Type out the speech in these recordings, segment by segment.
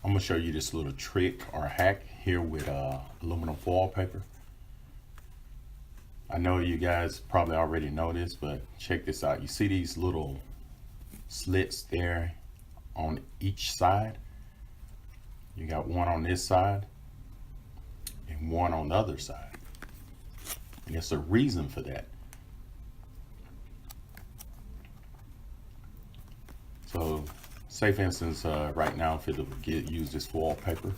I'm gonna show you this little trick or hack here with aluminum foil paper. I know you guys probably already know this, but check this out. You see these little slits there on each side? You got one on this side and one on the other side. And there's a reason for that. So say for instance, right now if it'll use this foil paper,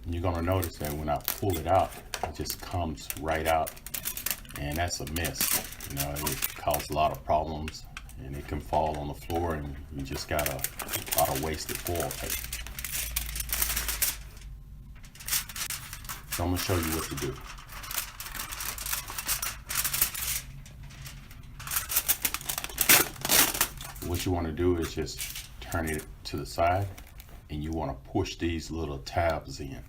you're gonna notice that when I pull it out, it just comes right out, and that's a mess. You know, it causes a lot of problems, and it can fall on the floor, and you just got a lot of wasted foil paper. So I'm gonna show you what to do. What you want to do is just turn it to the side, and you want to push these little tabs in.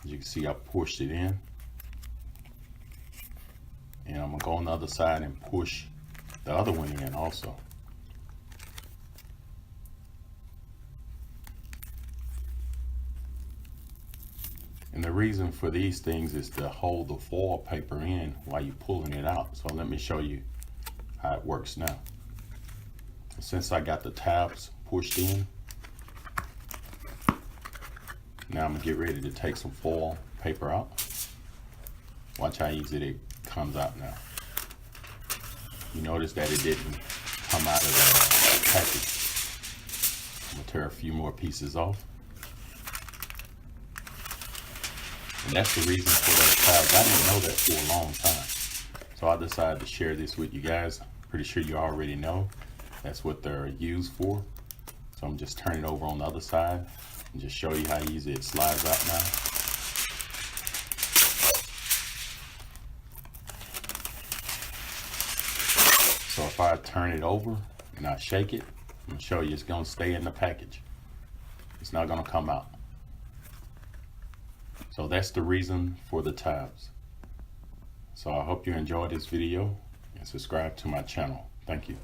As you can see, I pushed it in, and I'm gonna go on the other side and push the other one in also. And the reason for these things is to hold the foil paper in while you're pulling it out. So let me show you how it works now. Since I got the tabs pushed in, now I'm gonna get ready to take some foil paper out. Watch how easy it comes out now. You notice that it didn't come out of the package. I'm gonna tear a few more pieces off. And that's the reason for those tabs. I didn't know that for a long time. So I decided to share this with you guys. Pretty sure you already know that's what they're used for. So I'm just turning it over on the other side and just show you how easy it slides out now. So if I turn it over and I shake it, I'm gonna show you it's gonna stay in the package. It's not gonna come out. So that's the reason for the tabs. So I hope you enjoyed this video and subscribe to my channel. Thank you.